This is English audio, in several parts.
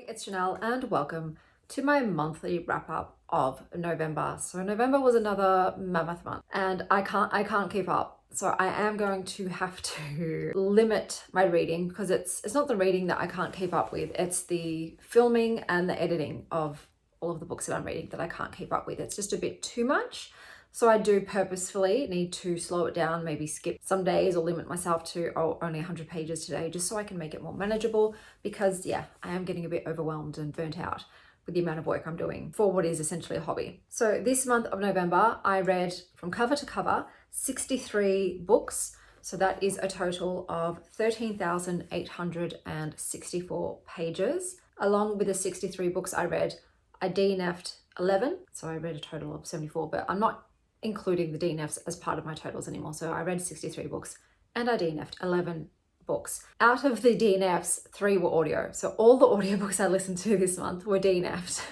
it's Chanel and welcome to my monthly wrap up of November. So November was another mammoth month and I can't keep up. So I am going to have to limit my reading because it's not the reading that I can't keep up with. It's the filming and the editing of all of the books that I'm reading that I can't keep up with. It's just a bit too much. So I do purposefully need to slow it down, maybe skip some days or limit myself to only 100 pages today, just so I can make it more manageable because yeah, I am getting a bit overwhelmed and burnt out with the amount of work I'm doing for what is essentially a hobby. So this month of November, I read from cover to cover 63 books. So that is a total of 13,864 pages. Along with the 63 books I read, I DNF'd 11. So I read a total of 74, but I'm not including the DNFs as part of my totals anymore. So I read 63 books and I DNF'd 11 books. Out of the DNFs, 3 were audio. So all the audiobooks I listened to this month were DNF'd.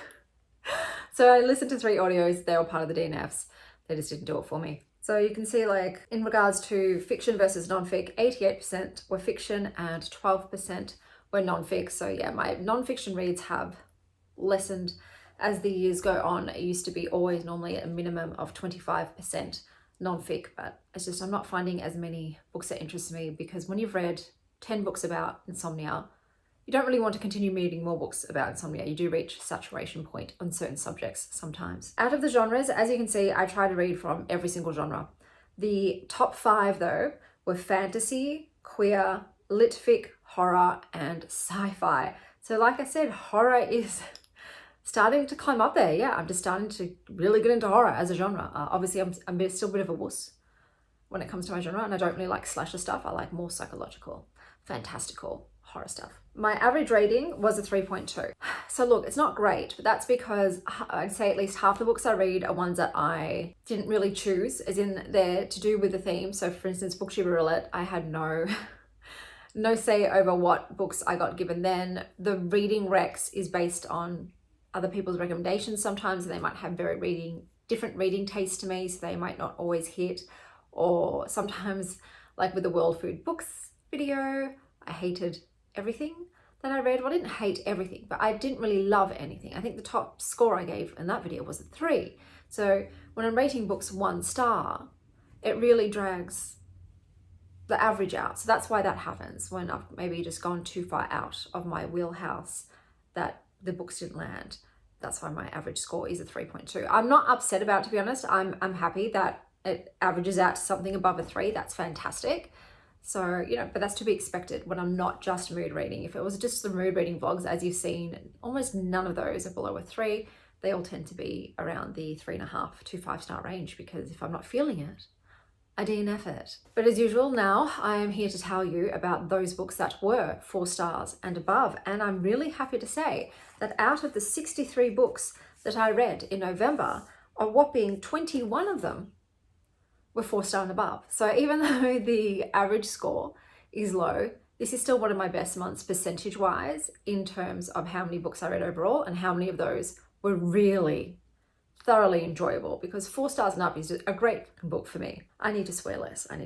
So I listened to 3 audios, they were part of the DNFs. They just didn't do it for me. So you can see, like, in regards to fiction versus nonfic, 88% were fiction and 12% were nonfic. So yeah, my nonfiction reads have lessened as the years go on. It used to be always normally a minimum of 25% nonfic, but it's just I'm not finding as many books that interest me, because when you've read 10 books about insomnia, you don't really want to continue reading more books about insomnia. You do reach saturation point on certain subjects sometimes. Out of the genres, as you can see, I try to read from every single genre. The top 5 though were fantasy, queer, litfic, horror, and sci-fi. So like I said, horror is starting to climb up there. Yeah, I'm just starting to really get into horror as a genre. Obviously, I'm still a bit of a wuss when it comes to my genre, and I don't really like slasher stuff. I like more psychological, fantastical horror stuff. My average rating was a 3.2. So look, it's not great, but that's because I'd say at least half the books I read are ones that I didn't really choose, as in they're to do with the theme. So for instance, Booktube Roulette, I had no say over what books I got given then. The reading recs is based on other people's recommendations sometimes, and they might have different reading tastes to me, so they might not always hit. Or sometimes, like with the World Food Books video, I hated everything that I read. Well, I didn't hate everything, but I didn't really love anything. I think the top score I gave in that video was a 3. So when I'm rating books 1 star, it really drags the average out. So that's why that happens when I've maybe just gone too far out of my wheelhouse that the books didn't land. That's why my average score is a 3.2. I'm not upset about it, to be honest. I'm happy that it averages out to something above a 3. That's fantastic. So, you know, but that's to be expected when I'm not just mood reading. If it was just the mood reading vlogs, as you've seen, almost none of those are below a 3. They all tend to be around the 3.5 to 5-star range, because if I'm not feeling it, I DNF it. But as usual, now I am here to tell you about those books that were 4 stars and above. And I'm really happy to say that out of the 63 books that I read in November, a whopping 21 of them were 4-star and above. So even though the average score is low, this is still one of my best months percentage-wise in terms of how many books I read overall and how many of those were really thoroughly enjoyable, because 4 stars and up is a great book for me. I need to swear less. I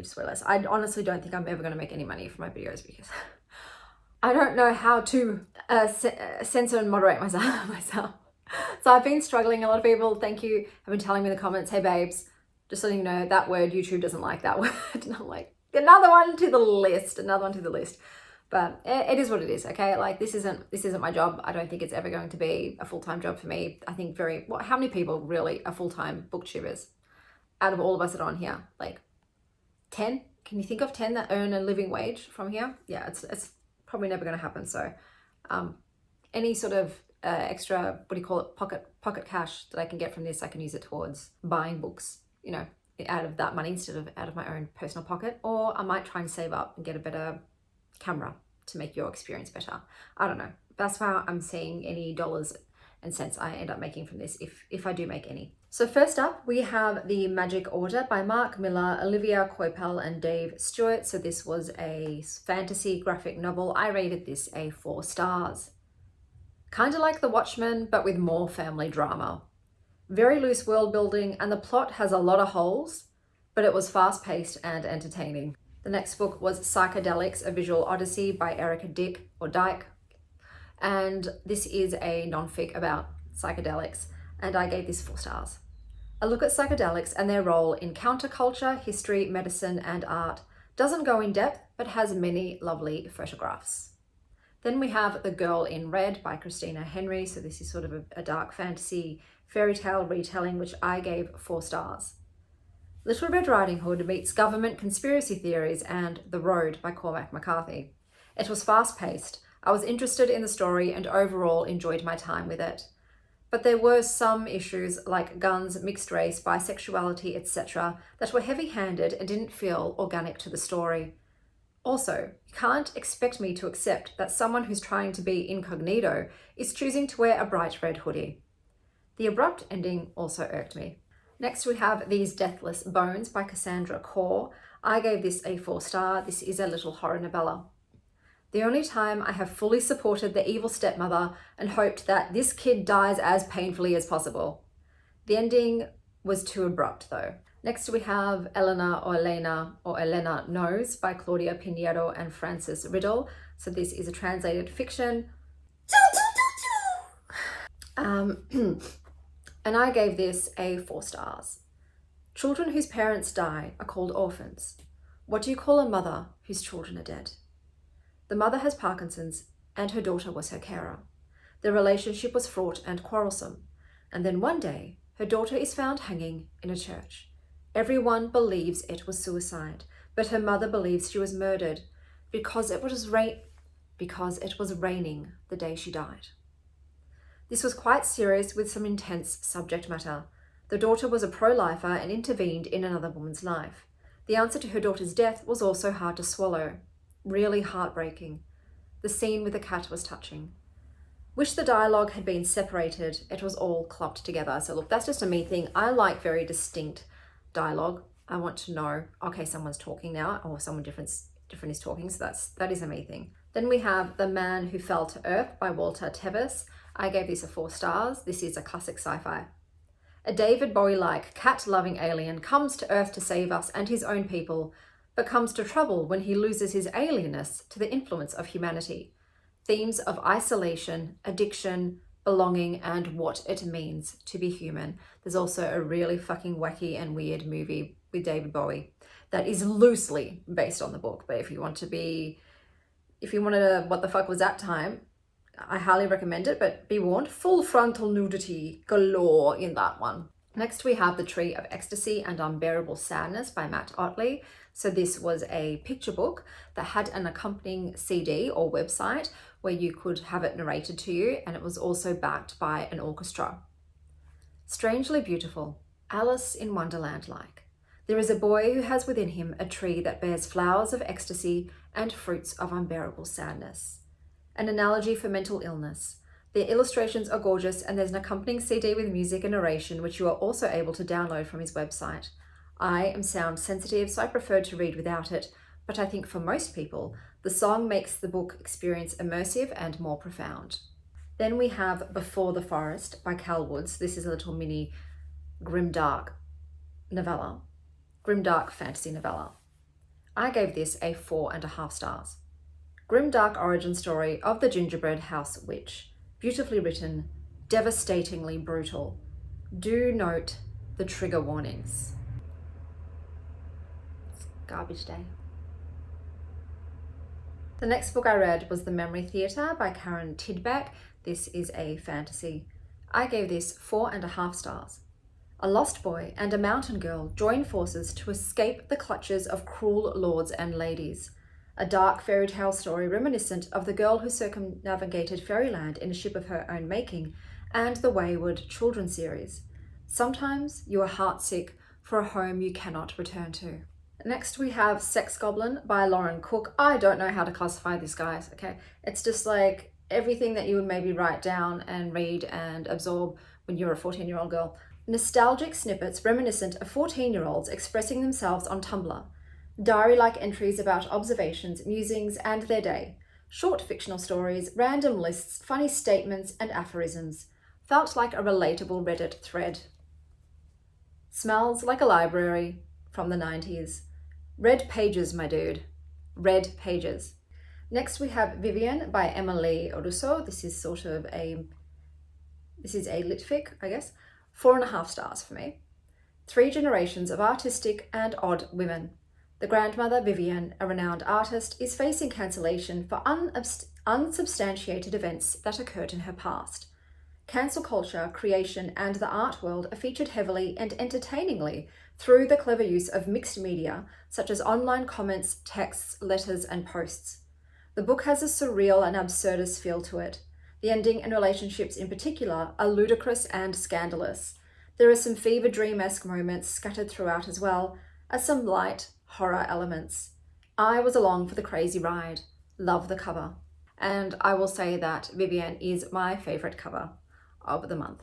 honestly don't think I'm ever going to make any money from my videos, because I don't know how to censor and moderate myself. So I've been struggling. A lot of people, thank you, have been telling me in the comments, hey babes, just letting you know that word, YouTube doesn't like that word. And I'm like, another one to the list. But it is what it is, okay? Like, this isn't my job. I don't think it's ever going to be a full-time job for me. I think how many people really are full-time booktubers out of all of us that are on here? Like 10? Can you think of 10 that earn a living wage from here? Yeah, it's probably never going to happen. So any sort of extra, pocket cash that I can get from this, I can use it towards buying books, you know, out of that money instead of out of my own personal pocket. Or I might try and save up and get a better camera to make your experience better. I don't know. That's how I'm seeing any dollars and cents I end up making from this, if I do make any. So first up, we have The Magic Order by Mark Miller, Olivia Coipel, and Dave Stewart. So this was a fantasy graphic novel. I rated this a 4 stars. Kind of like The Watchmen, but with more family drama. Very loose world building, and the plot has a lot of holes, but it was fast paced and entertaining. The next book was Psychedelics, A Visual Odyssey by Erica Dyke. and this is a nonfic about psychedelics, and I gave this 4 stars. A look at psychedelics and their role in counterculture, history, medicine, and art. Doesn't go in depth, but has many lovely photographs. Then we have The Girl in Red by Christina Henry. So this is sort of a dark fantasy fairy tale retelling, which I gave 4 stars. Little Red Riding Hood meets government conspiracy theories and The Road by Cormac McCarthy. It was fast-paced. I was interested in the story and overall enjoyed my time with it. But there were some issues like guns, mixed race, bisexuality, etc. that were heavy-handed and didn't feel organic to the story. Also, you can't expect me to accept that someone who's trying to be incognito is choosing to wear a bright red hoodie. The abrupt ending also irked me. Next we have These Deathless Bones by Cassandra Core. I gave this a 4 star. This is a little horror novella. The only time I have fully supported the evil stepmother and hoped that this kid dies as painfully as possible. The ending was too abrupt though. Next we have Elena Knows by Claudia Pinheiro and Frances Riddle. So this is a translated fiction. And I gave this a 4 stars. Children whose parents die are called orphans. What do you call a mother whose children are dead? The mother has Parkinson's and her daughter was her carer. Their relationship was fraught and quarrelsome. And then one day, her daughter is found hanging in a church. Everyone believes it was suicide, but her mother believes she was murdered because it was raining the day she died. This was quite serious with some intense subject matter. The daughter was a pro-lifer and intervened in another woman's life. The answer to her daughter's death was also hard to swallow. Really heartbreaking. The scene with the cat was touching. Wish the dialogue had been separated. It was all clumped together. So look, that's just a me thing. I like very distinct dialogue. I want to know, okay, someone's talking now, or someone different is talking. So that is a me thing. Then we have The Man Who Fell to Earth by Walter Tevis. I gave this a 4 stars. This is a classic sci-fi. A David Bowie-like cat-loving alien comes to Earth to save us and his own people, but comes to trouble when he loses his alienness to the influence of humanity. Themes of isolation, addiction, belonging, and what it means to be human. There's also a really fucking wacky and weird movie with David Bowie that is loosely based on the book, but if you wanted a what the fuck was that time, I highly recommend it, but be warned, full frontal nudity galore in that one. Next we have The Tree of Ecstasy and Unbearable Sadness by Matt Otley. So this was a picture book that had an accompanying CD or website where you could have it narrated to you, and it was also backed by an orchestra. Strangely beautiful, Alice in Wonderland-like. There is a boy who has within him a tree that bears flowers of ecstasy and fruits of unbearable sadness. An analogy for mental illness. The illustrations are gorgeous, and there's an accompanying CD with music and narration, which you are also able to download from his website. I am sound sensitive, so I preferred to read without it, but I think for most people, the song makes the book experience immersive and more profound. Then we have Before the Forest by Cal Woods. This is a little mini grimdark fantasy novella. I gave this a 4.5 stars. Grimdark origin story of the gingerbread house witch. Beautifully written, devastatingly brutal. Do note the trigger warnings. It's garbage day. The next book I read was The Memory Theatre by Karen Tidbeck. This is a fantasy. I gave this 4.5 stars. A lost boy and a mountain girl join forces to escape the clutches of cruel lords and ladies. A dark fairy tale story reminiscent of the girl who circumnavigated fairyland in a ship of her own making and the Wayward Children series. Sometimes you are heartsick for a home you cannot return to. Next we have Sex Goblin by Lauren Cook. I don't know how to classify this, guys, okay? It's just like everything that you would maybe write down and read and absorb when you're a 14-year-old girl. Nostalgic snippets reminiscent of 14-year-olds expressing themselves on Tumblr. Diary-like entries about observations, musings, and their day. Short fictional stories, random lists, funny statements, and aphorisms. Felt like a relatable Reddit thread. Smells like a library from the 90s. Red pages, my dude. Red pages. Next we have Vivian by Emily Russo. This is a litfic, I guess. 4.5 stars for me. 3 generations of artistic and odd women. The grandmother, Vivian, a renowned artist, is facing cancellation for unsubstantiated events that occurred in her past. Cancel culture, creation, and the art world are featured heavily and entertainingly through the clever use of mixed media, such as online comments, texts, letters, and posts. The book has a surreal and absurdist feel to it. The ending and relationships in particular are ludicrous and scandalous. There are some fever dream-esque moments scattered throughout as well as some light horror elements. I was along for the crazy ride. Love the cover. And I will say that Vivian is my favourite cover of the month.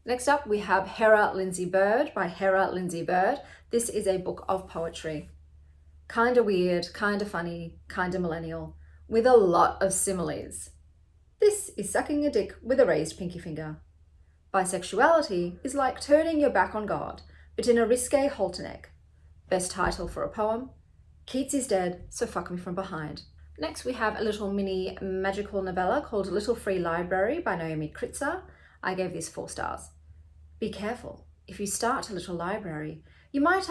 Next up, we have Hera Lindsay Bird by Hera Lindsay Bird. This is a book of poetry. Kinda weird, kinda funny, kinda millennial, with a lot of similes. This is sucking a dick with a raised pinky finger. Bisexuality is like turning your back on God, but in a risque halterneck. Best title for a poem. Keats is dead, so fuck me from behind. Next we have a little mini magical novella called Little Free Library by Naomi Kritzer. I gave this 4 stars. Be careful. If you start a little library, you might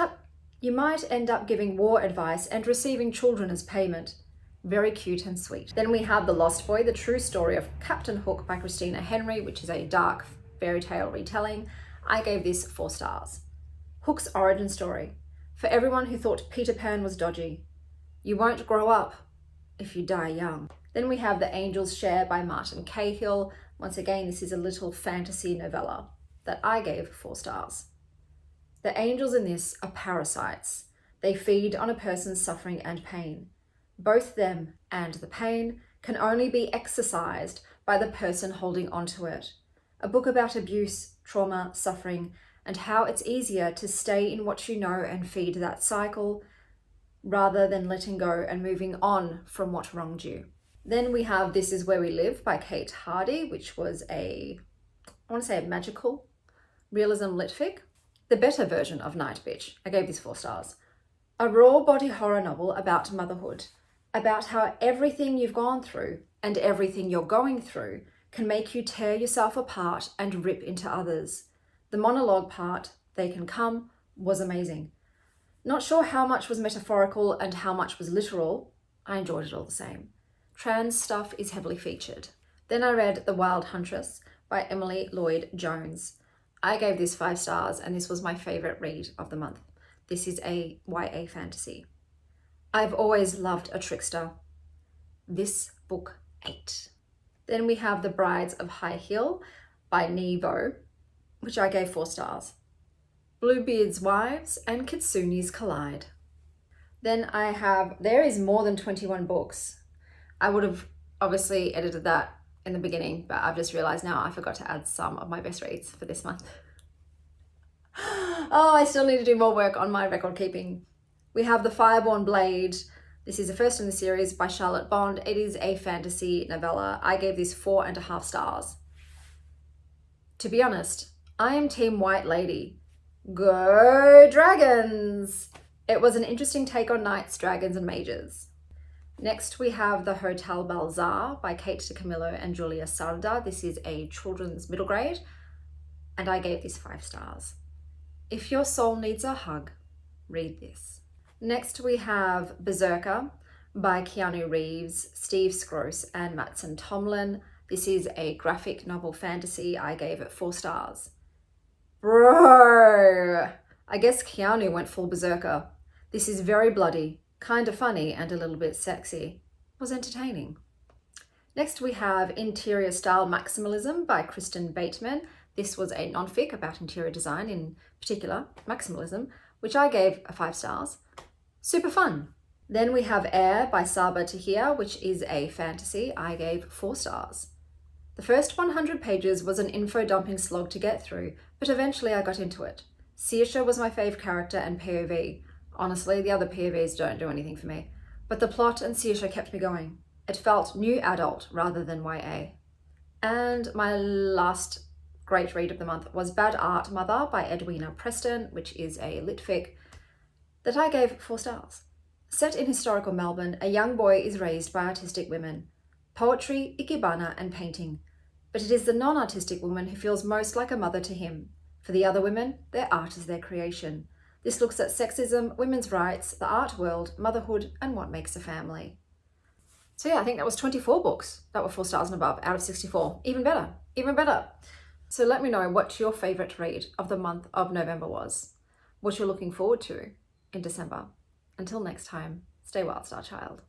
end up giving war advice and receiving children as payment. Very cute and sweet. Then we have The Lost Boy, the true story of Captain Hook by Christina Henry, which is a dark fairy tale retelling. I gave this 4 stars. Hook's origin story. For everyone who thought Peter Pan was dodgy. You won't grow up if you die young. Then we have The Angel's Share by Martin Cahill. Once again, this is a little fantasy novella that I gave 4 stars. The angels in this are parasites. They feed on a person's suffering and pain. Both them and the pain can only be exorcised by the person holding onto it. A book about abuse, trauma, suffering, and how it's easier to stay in what you know and feed that cycle rather than letting go and moving on from what wronged you. Then we have This Is Where We Live by Kate Hardy, which was a magical realism litfic. The better version of Night Bitch. I gave this 4 stars. A raw body horror novel about motherhood, about how everything you've gone through and everything you're going through can make you tear yourself apart and rip into others. The monologue part, They Can Come, was amazing. Not sure how much was metaphorical and how much was literal. I enjoyed it all the same. Trans stuff is heavily featured. Then I read The Wild Huntress by Emily Lloyd Jones. I gave this 5 stars and this was my favourite read of the month. This is a YA fantasy. I've always loved a trickster. This book ate. Then we have The Brides of High Hill by Nevo, which I gave 4 stars. Bluebeard's Wives and Kitsune's Collide. Then I have There Is More Than 21 Books. I would have obviously edited that in the beginning, but I've just realised now I forgot to add some of my best reads for this month. Oh, I still need to do more work on my record keeping. We have The Fireborn Blade. This is the first in the series by Charlotte Bond. It is a fantasy novella. I gave this 4.5 stars. To be honest, I am Team White Lady. Go Dragons! It was an interesting take on knights, dragons, and mages. Next, we have The Hotel Balzar by Kate DiCamillo and Julia Sarda. This is a children's middle grade, and I gave this 5 stars. If your soul needs a hug, read this. Next, we have Berserker by Keanu Reeves, Steve Scrose, and Mattson Tomlin. This is a graphic novel fantasy. I gave it 4 stars. Bro! I guess Keanu went full berserker. This is very bloody, kind of funny, and a little bit sexy. It was entertaining. Next we have Interior Style Maximalism by Kristen Bateman. This was a nonfic about interior design, in particular maximalism, which I gave 5 stars. Super fun. Then we have Air by Saba Tahir, which is a fantasy. I gave 4 stars. The first 100 pages was an info dumping slog to get through, but eventually I got into it. Saoirse was my fave character and POV. Honestly, the other POVs don't do anything for me, but the plot and Saoirse kept me going. It felt new adult rather than YA. And my last great read of the month was Bad Art Mother by Edwina Preston, which is a litfic that I gave 4 stars. Set in historical Melbourne, a young boy is raised by artistic women, poetry, ikebana, and painting. But it is the non-artistic woman who feels most like a mother to him. For the other women, their art is their creation. This looks at sexism, women's rights, the art world, motherhood, and what makes a family. So yeah, I think that was 24 books that were 4 stars and above out of 64. Even better, even better. So let me know what your favourite read of the month of November was, what you're looking forward to in December. Until next time, stay wild, Star Child.